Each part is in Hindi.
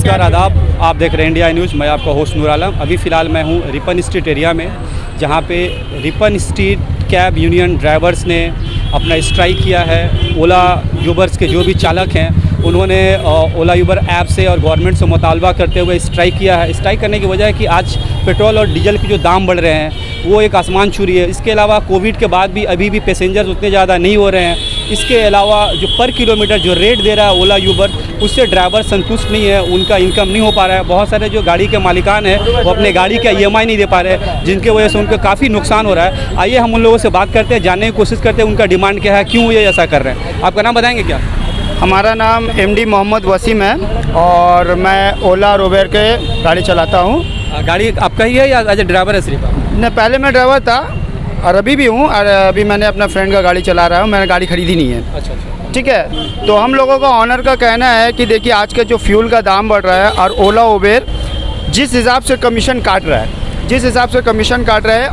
नमस्कार आदाब, आप देख रहे हैं इंडिया न्यूज़। मैं आपका होस्ट नूर आलम। अभी फ़िलहाल मैं हूँ रिपन स्ट्रीट एरिया में, जहाँ पे Ripon street cab union drivers ने अपना स्ट्राइक किया है। ओला यूबर्स के जो भी चालक हैं उन्होंने ओला यूबर ऐप से और गवर्नमेंट से मुतालबा करते हुए स्ट्राइक किया है। स्ट्राइक करने की वजह है कि आज पेट्रोल और डीजल के जो दाम बढ़ रहे हैं वो एक आसमान छू रही है। इसके अलावा कोविड के बाद भी अभी भी पैसेंजर्स उतने ज़्यादा नहीं हो रहे हैं। इसके अलावा जो पर किलोमीटर जो रेट दे रहा है ओला यूबर, उससे ड्राइवर संतुष्ट नहीं है, उनका इनकम नहीं हो पा रहा है। बहुत सारे जो गाड़ी के मालिकान हैं वो अपने गाड़ी का EMI नहीं दे पा रहे हैं, जिनके वजह से उनको काफ़ी नुकसान हो रहा है। आइए हम उन लोगों से बात करते हैं, जानने की कोशिश करते हैं उनका डिमांड क्या है, क्यों ये ऐसा कर रहे हैं। आपका नाम बताएंगे क्या? हमारा नाम MD मोहम्मद वसीम है और मैं ओला और उबेर के गाड़ी चलाता हूँ। गाड़ी आपका ही है या एज ए ड्राइवर है सिर्फ? नहीं, पहले मैं ड्राइवर था और अभी भी हूँ, और अभी मैंने अपना फ्रेंड का गाड़ी चला रहा हूँ। मैंने गाड़ी खरीदी नहीं है। अच्छा, ठीक है। तो हम लोगों का ऑनर का कहना है कि देखिए आज के जो फ्यूल का दाम बढ़ रहा है और ओला उबेर जिस हिसाब से कमीशन काट रहा है,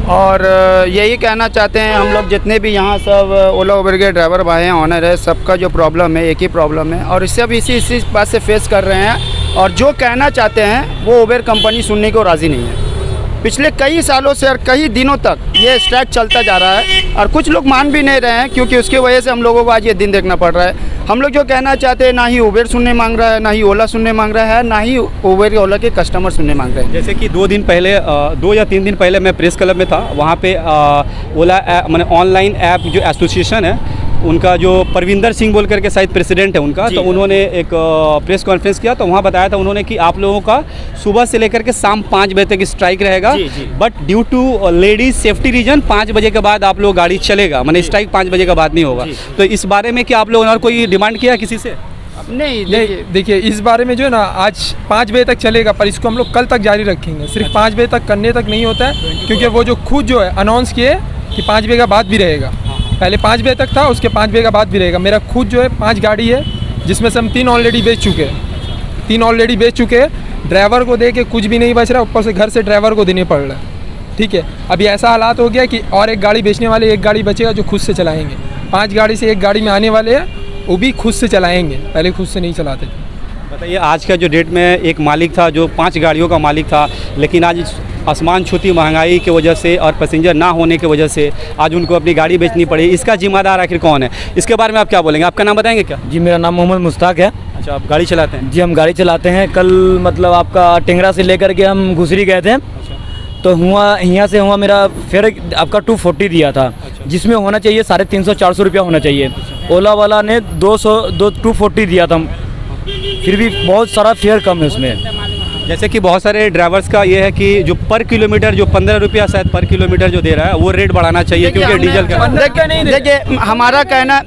और यही कहना चाहते हैं हम लोग जितने भी यहाँ सब ओला उबेर के ड्राइवर भाई हैं, ऑनर है, सबका जो प्रॉब्लम है एक ही प्रॉब्लम है और इससे अब इसी बात से फेस कर रहे हैं। और जो कहना चाहते हैं वो उबेर कंपनी सुनने को राज़ी नहीं है। पिछले कई सालों से और कई दिनों तक ये स्ट्राइक चलता जा रहा है और कुछ लोग मान भी नहीं रहे हैं, क्योंकि उसकी वजह से हम लोगों को आज ये दिन देखना पड़ रहा है। हम लोग जो कहना चाहते हैं, ना ही उबेर सुनने मांग रहा है, ना ही ओला सुनने मांग रहा है, ना ही उबेर ओला के कस्टमर सुनने मांग रहे हैं। जैसे कि 2 या 3 दिन पहले मैं प्रेस क्लब में था, वहाँ पे ओला मैंने ऑनलाइन ऐप जो एसोसिएशन है उनका जो परविंदर सिंह बोल करके शायद प्रेसिडेंट है उनका, तो उन्होंने एक प्रेस कॉन्फ्रेंस किया। तो वहाँ बताया था उन्होंने कि आप लोगों का सुबह से लेकर के शाम 5 बजे तक स्ट्राइक रहेगा, but due to ladies safety reason 5 बजे के बाद आप लोग गाड़ी चलेगा, मैंने स्ट्राइक 5 बजे के बाद नहीं होगा। तो इस बारे में क्या आप लोगों ने और कोई डिमांड किया किसी से? नहीं, देखिए इस बारे में जो है ना, आज 5 बजे तक चलेगा, पर इसको हम लोग कल तक जारी रखेंगे। सिर्फ 5 बजे तक करने तक नहीं होता है, क्योंकि वो जो खुद जो है अनाउंस किए कि 5 बजे के बाद भी रहेगा। पहले 5 बजे तक था, उसके 5 बजे के बाद भी रहेगा। मेरा खुद जो है 5 गाड़ी है, जिसमें से हम 3 ऑलरेडी बेच चुके हैं। ड्राइवर को दे के कुछ भी नहीं बच रहा, ऊपर से घर से ड्राइवर को देने पड़ रहा है। ठीक है, अभी ऐसा हालात हो गया कि और एक गाड़ी बेचने वाले, एक गाड़ी बचेगा जो खुद से चलाएंगे। 5 गाड़ी से एक गाड़ी में आने वाले हैं, वो भी खुद से चलाएंगे, पहले खुद से नहीं चलाते थे। बताइए, आज का जो डेट में एक मालिक था जो 5 गाड़ियों का मालिक था, लेकिन आज आसमान छूती महंगाई की वजह से और पैसेंजर ना होने की वजह से आज उनको अपनी गाड़ी बेचनी पड़ी। इसका जिम्मेदार आखिर कौन है? इसके बारे में आप क्या बोलेंगे? आपका नाम बताएंगे क्या? जी, मेरा नाम मोहम्मद मुश्ताक है। अच्छा, आप गाड़ी चलाते हैं? जी, हम गाड़ी चलाते हैं। कल मतलब आपका टेंगरा से लेकर के हम घुसरी गए थे। तो यहाँ से मेरा फेयर आपका 240 दिया था, जिसमें होना चाहिए 350-400 रुपया होना चाहिए। ओला वाला ने 240 दिया था, फिर भी बहुत सारा फेयर कम है उसमें। जैसे कि बहुत सारे ड्राइवर्स का ये है कि जो पर किलोमीटर जो 15 रुपया शायद पर किलोमीटर जो दे रहा है वो रेट बढ़ाना चाहिए, क्योंकि डीजल का। देखिए हमारा कहना,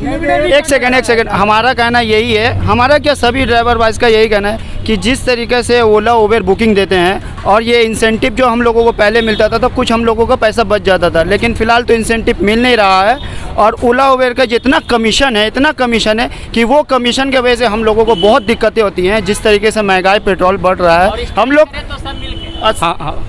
एक सेकंड, हमारा कहना यही है, हमारा क्या सभी ड्राइवर वाइज का यही कहना है कि जिस तरीके से ओला उबेर बुकिंग देते हैं और ये इंसेंटिव जो हम लोगों को पहले मिलता था तो कुछ हम लोगों का पैसा बच जाता था, लेकिन फ़िलहाल तो इंसेंटिव मिल नहीं रहा है। और ओला उबेर का जितना कमीशन है, इतना कमीशन है कि वो कमीशन की वजह से हम लोगों को बहुत दिक्कतें होती हैं। जिस तरीके से महंगाई पेट्रोल बढ़ रहा है, हम लोग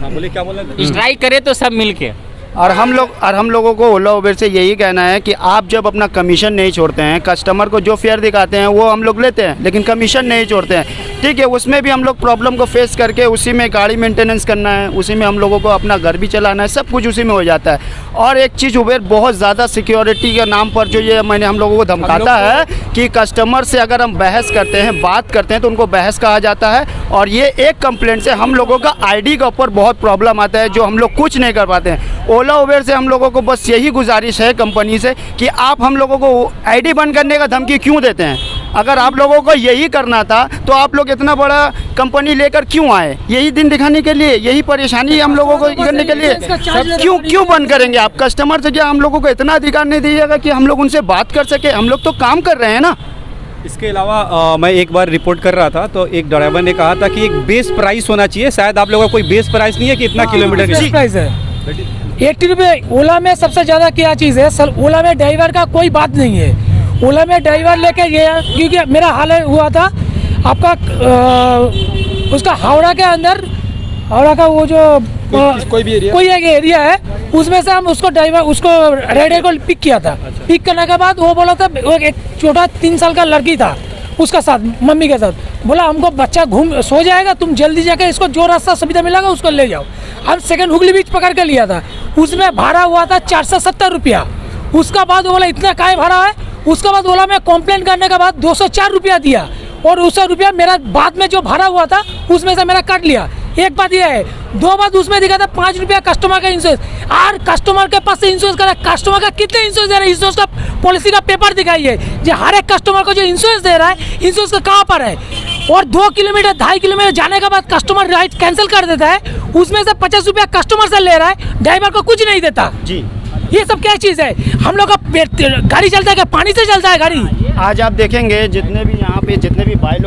बोले क्या बोले, स्ट्राइक करे तो सब मिलके। और हम लोगों को ओला उबेर से यही कहना है कि आप जब अपना कमीशन नहीं छोड़ते हैं, कस्टमर को जो फेयर दिखाते हैं वो हम लोग लेते हैं, लेकिन कमीशन नहीं छोड़ते हैं। ठीक है, उसमें भी हम लोग प्रॉब्लम को फेस करके उसी में गाड़ी मेंटेनेंस करना है, उसी में हम लोगों को अपना घर भी चलाना है, सब कुछ उसी में हो जाता है। और एक चीज़, उबेर बहुत ज़्यादा सिक्योरिटी के नाम पर जो ये हम लोगों को धमकाता है कि कस्टमर से अगर हम बहस करते हैं, बात करते हैं तो उनको बहस कहा जाता है। और ये एक कंप्लेंट से हम लोगों का ID के ऊपर बहुत प्रॉब्लम आता है, जो हम लोग कुछ नहीं कर पाते हैं। ओला उबेर से हम लोगों को बस यही गुजारिश है कंपनी से कि आप हम लोगों को ID बंद करने का धमकी क्यों देते हैं? अगर आप लोगों को यही करना था तो आप लोग इतना बड़ा कंपनी लेकर क्यों आए? यही दिन दिखाने के लिए, यही परेशानी हम लोगों को करने के लिए क्यों बंद करेंगे आप? कस्टमर से क्या हम लोगों को इतना अधिकार नहीं दीजिएगा कि हम लोग उनसे बात कर सके? हम लोग तो काम कर रहे हैं ना। इसके अलावा मैं एक बार रिपोर्ट कर रहा था तो एक ड्राइवर ने कहा था कि एक बेस प्राइस होना चाहिए। शायद आप लोगों का कोई बेस प्राइस नहीं है कि इतना किलोमीटर बेस प्राइस है 80 रुपये। ओला में सबसे ज़्यादा क्या चीज़ है सर, ओला में ड्राइवर का कोई बात नहीं है। ओला में ड्राइवर लेके गया, क्योंकि मेरा हाल हुआ था आपका उसका हावड़ा के अंदर, हावड़ा का वो जो कोई एक एरिया है, उसमें से हम उसको राइडर को पिक किया था। पिक करने के बाद वो बोला था, वो एक छोटा 3 साल का लड़की था, उसका साथ मम्मी के साथ। बोला हमको बच्चा घूम सो जाएगा, तुम जल्दी जाकर इसको जो रास्ता सुविधा मिलेगा उसको ले जाओ। हम सेकंड हुगली बीच पकड़ के लिया था, उसमें भाड़ा हुआ था 470 रुपया। उसका बाद वो बोला इतना काय भाड़ा है। उसका बाद बोला मैं कंप्लेंट करने के बाद 204 रुपया दिया, और उसका रुपया मेरा बाद में जो भाड़ा हुआ था उसमें से मेरा काट लिया। एक बात यह है। दो बात उसमें दिखा था 5 रुपया कस्टमर का इंश्योरेंस, और कस्टमर के पास से इंश्योरेंस करा। कस्टमर का कितने इंश्योरेंस दे रहा है, इंश्योरेंस का पॉलिसी का पेपर दिखाइए जो हर एक कस्टमर को जो इंश्योरेंस दे रहा है, इंश्योरेंस का कहाँ पर है। और 2 किलोमीटर 2.5 किलोमीटर जाने के बाद कस्टमर राइड कैंसिल कर देता है, उसमें से 50 रुपया कस्टमर से ले रहा है, ड्राइवर को कुछ नहीं देता जी। ये सब क्या चीज़ है। हम लोग का गाड़ी चलता है क्या, पानी से चलता है गाड़ी। आज आप देखेंगे जितने भी यहाँ पे जितने भी भाई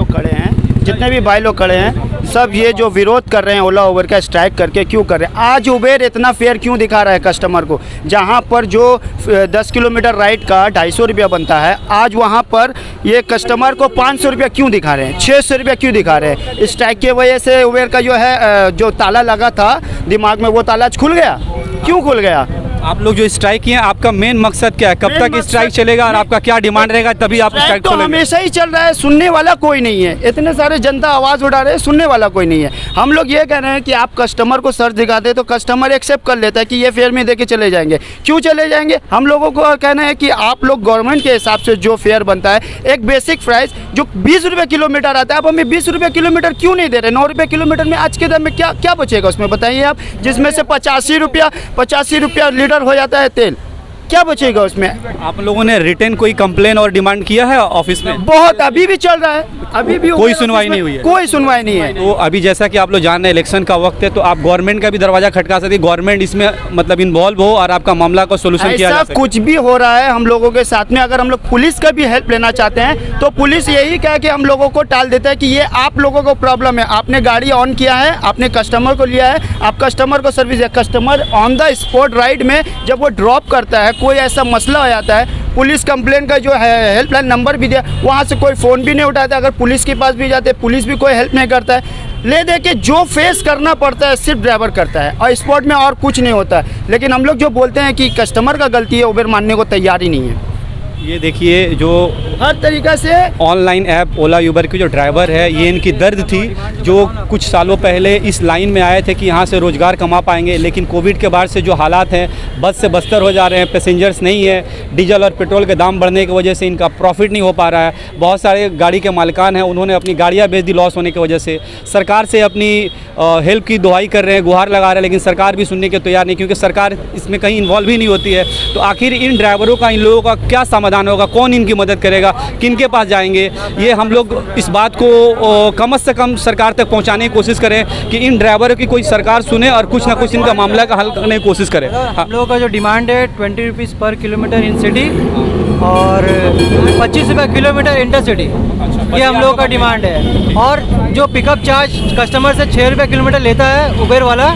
लोग खड़े हैं, सब ये जो विरोध कर रहे हैं ओला उबर का स्ट्राइक करके क्यों कर रहे हैं। आज उबेर इतना फेयर क्यों दिखा रहा है कस्टमर को, जहाँ पर जो 10 किलोमीटर राइड का 250 रुपया बनता है, आज वहाँ पर ये कस्टमर को 500 रुपया क्यों दिखा रहे हैं, 600 रुपया क्यों दिखा रहे हैं। स्ट्राइक की वजह से उबेर का जो है जो ताला लगा था दिमाग में, वो ताला खुल गया। क्यों खुल गया। आप लोग जो स्ट्राइक किए हैं, आपका मेन मकसद क्या है, कब तक स्ट्राइक चलेगा और आपका क्या डिमांड रहेगा, तभी आप स्ट्राइक तो खोलेंगे? हमेशा ही चल रहा है, सुनने वाला कोई नहीं है। इतने सारे जनता आवाज़ उठा रहे हैं, सुनने वाला कोई नहीं है। हम लोग ये कह रहे हैं कि आप कस्टमर को सर्च दिखाते हैं तो कस्टमर एक्सेप्ट कर लेता है कि ये फेयर में दे के चले जाएंगे। क्यों चले जाएंगे। हम लोगों को कहना है कि आप लोग गवर्नमेंट के हिसाब से जो फेयर बनता है, एक बेसिक प्राइस जो 20 रुपये किलोमीटर आता है, आप हमें 20 रुपये किलोमीटर क्यों नहीं दे रहे। 9 रुपये किलोमीटर में आज के दर में क्या बचेगा उसमें, बताइए आप। जिसमें से 85 रुपया लीटर हो जाता है तेल, क्या बचेगा उसमें। आप लोगों ने रिटर्न कोई कंप्लेन और डिमांड किया है ऑफिस में? बहुत, अभी भी चल रहा है, अभी भी कोई सुनवाई नहीं हुई है? कोई सुनवाई नहीं है। तो अभी जैसा कि आप लोग जान रहे हैं इलेक्शन का वक्त है, तो आप गवर्नमेंट का भी दरवाजा खटका सकते हैं, गवर्नमेंट इसमें मतलब इन्वॉल्व हो और आपका मामला को सोल्यूशन किया जा ऐसा सके। कुछ भी हो रहा है हम लोगों के साथ में। अगर हम लोग पुलिस का भी हेल्प लेना चाहते हैं तो पुलिस यही कह के हम लोगों को टाल देता है कि ये आप लोगों को प्रॉब्लम है, आपने गाड़ी ऑन किया है, आपने कस्टमर को लिया है, आप कस्टमर को सर्विस है। Customer on the spot ride में जब वो ड्रॉप करता है, कोई ऐसा मसला हो जाता है, पुलिस कंप्लेन का जो है हेल्पलाइन नंबर भी दिया, वहाँ से कोई फ़ोन भी नहीं उठाता। अगर पुलिस के पास भी जाते, पुलिस भी कोई हेल्प नहीं करता है। ले दे के जो फेस करना पड़ता है सिर्फ ड्राइवर करता है, और स्पॉट में और कुछ नहीं होता है। लेकिन हम लोग जो बोलते हैं कि कस्टमर का गलती है, उबेर मानने को तैयार ही नहीं है। ये देखिए, जो हर तरीक़ा से ऑनलाइन ऐप ओला यूबर के जो ड्राइवर है, ये इनकी दर्द थी, जो कुछ सालों पहले इस लाइन में आए थे कि यहाँ से रोज़गार कमा पाएंगे, लेकिन कोविड के बाद से जो हालात हैं बद से बदतर हो जा रहे हैं। पैसेंजर्स नहीं है, डीजल और पेट्रोल के दाम बढ़ने की वजह से इनका प्रॉफिट नहीं हो पा रहा है। बहुत सारे गाड़ी के मालिकान हैं, उन्होंने अपनी गाड़ियाँ बेच दी लॉस होने की वजह से। सरकार से अपनी हेल्प की दुहाई कर रहे हैं, गुहार लगा रहे हैं, लेकिन सरकार भी सुनने के तैयार नहीं, क्योंकि सरकार इसमें कहीं इन्वॉल्व ही नहीं होती है। तो आखिर इन ड्राइवरों का, इन लोगों का क्या समाधान होगा, कौन इनकी मदद करेगा, किन के पास जाएंगे। ये हम लोग इस बात को कम से कम सरकार तक पहुंचाने की कोशिश करें कि इन ड्राइवरों की कोई सरकार सुने और कुछ ना कुछ इनका मामला का हल करने की कोशिश करे। हम लोगों का जो डिमांड है 20 रुपीज़ पर किलोमीटर इन सिटी और 25 रुपये किलोमीटर इंटर सिटी, ये हम लोगों का डिमांड है। और जो पिकअप चार्ज कस्टमर से 6 रुपये किलोमीटर लेता है उबेर वाला,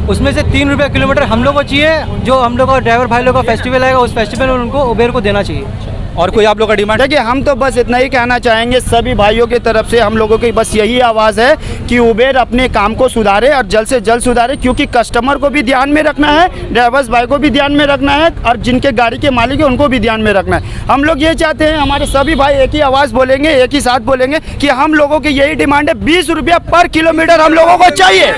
उसमें से 3 रुपये किलोमीटर हम लोग को चाहिए। जो हम लोग का ड्राइवर भाई लोग का फेस्टिवल आएगा, उस फेस्टिवल में उनको उबेर को देना चाहिए। और कोई आप लोग का डिमांड? देखिए, हम तो बस इतना ही कहना चाहेंगे सभी भाइयों की तरफ से, हम लोगों की बस यही आवाज़ है कि उबेर अपने काम को सुधारे और जल्द से जल्द सुधारे, क्योंकि कस्टमर को भी ध्यान में रखना है, ड्राइवर्स भाई को भी ध्यान में रखना है, और जिनके गाड़ी के मालिक है उनको भी ध्यान में रखना है। हम लोग ये चाहते हैं, हमारे सभी भाई एक ही आवाज़ बोलेंगे, एक ही साथ बोलेंगे कि हम लोगों की यही डिमांड है, 20 रुपया पर किलोमीटर हम लोगों को चाहिए।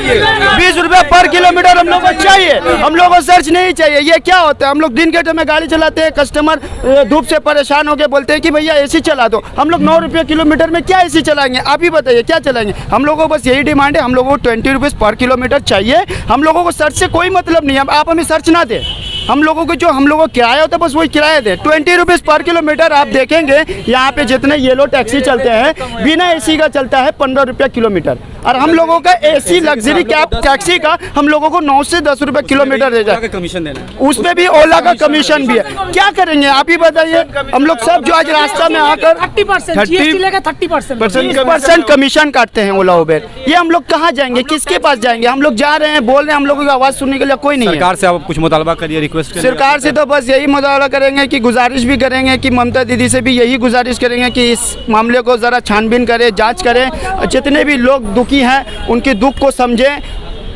20 रुपया पर किलोमीटर हम लोगों को चाहिए, हम लोगों को सर्च नहीं चाहिए। ये क्या होता है, हम लोग दिन के टाइम में गाड़ी चलाते हैं, कस्टमर धूप से परेशान होकर बोलते हैं कि भैया एसी चला दो। हम लोग 9 रुपये किलोमीटर में क्या एसी चलाएंगे, आप ही बताइए क्या चलाएंगे। हम लोगों को बस यही डिमांड है, हम लोगों को 20 रुपीज़ पर किलोमीटर चाहिए। हम लोगों को सर्च से कोई मतलब नहीं है, आप हमें सर्च ना दें। हम लोगों को जो हम लोगों को किराया होता है बस वही किराया दें। 20 रुपीज़ पर किलोमीटर। आप देखेंगे यहाँ पे जितने येलो टैक्सी चलते हैं बिना एसी का चलता है 15 रुपया किलोमीटर, और हम लोगों का एसी लग्जरी कैब टैक्सी का हम लोगों को 9 से 10 रुपये किलोमीटर दे जाए, कमीशन देना है, उसमें भी ओला का कमीशन भी है। क्या करेंगे आप ही बताइए। हम लोग सब जो आज रास्ता में आकर 30% कमीशन काटते हैं ओला उबेर, ये हम लोग कहाँ जाएंगे, किसके पास जाएंगे। हम लोग जा रहे हैं, बोल रहे हैं, हम लोगों की आवाज़ सुनने के लिए कोई नहीं है। सरकार से आप कुछ मुतालबा करिए, रिक्वेस्ट करिए। सरकार से तो बस यही मुतालबा करेंगे कि गुजारिश भी करेंगे कि ममता दीदी से भी यही गुजारिश करेंगे कि इस मामले को ज़रा छानबीन करें, जांच करें, जितने भी लोग दुखी हैं उनके दुख को समझें।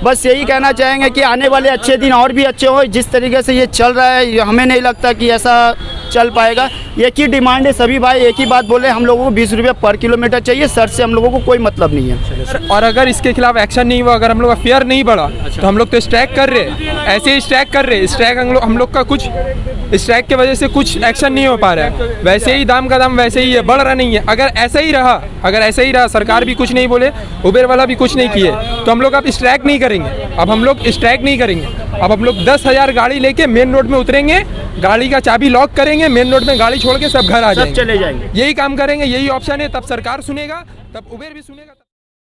बस यही कहना चाहेंगे कि आने वाले अच्छे दिन और भी अच्छे हो। जिस तरीके से ये चल रहा है, हमें नहीं लगता कि ऐसा चल पाएगा। एक ही डिमांड है, सभी भाई एक ही बात बोले, हम लोगों को 20 रुपये पर किलोमीटर चाहिए, सर से हम लोगों को कोई मतलब नहीं है। और अगर इसके खिलाफ एक्शन नहीं हुआ, अगर हम लोग का फेयर नहीं बढ़ा, तो हम लोग तो स्ट्राइक कर रहे, ऐसे ही स्ट्राइक कर रहे। स्ट्राइक हम लोग का कुछ स्ट्राइक की वजह से कुछ एक्शन नहीं हो पा रहा है। वैसे ही दाम का दाम वैसे ही है, बढ़ रहा नहीं है। अगर ऐसा ही रहा, सरकार भी कुछ नहीं बोले, उबेर वाला भी कुछ नहीं किए, तो हम लोग अब स्ट्राइक नहीं करेंगे। अब हम लोग स्ट्राइक नहीं करेंगे, अब हम लोग 10,000 गाड़ी लेके मेन रोड में उतरेंगे, गाड़ी का चाबी लॉक करेंगे, मेन रोड में गाड़ी छोड़ के सब घर आ जाएंगे, चले जाएंगे। यही काम करेंगे, यही ऑप्शन है। तब सरकार सुनेगा, तब उबेर भी सुनेगा।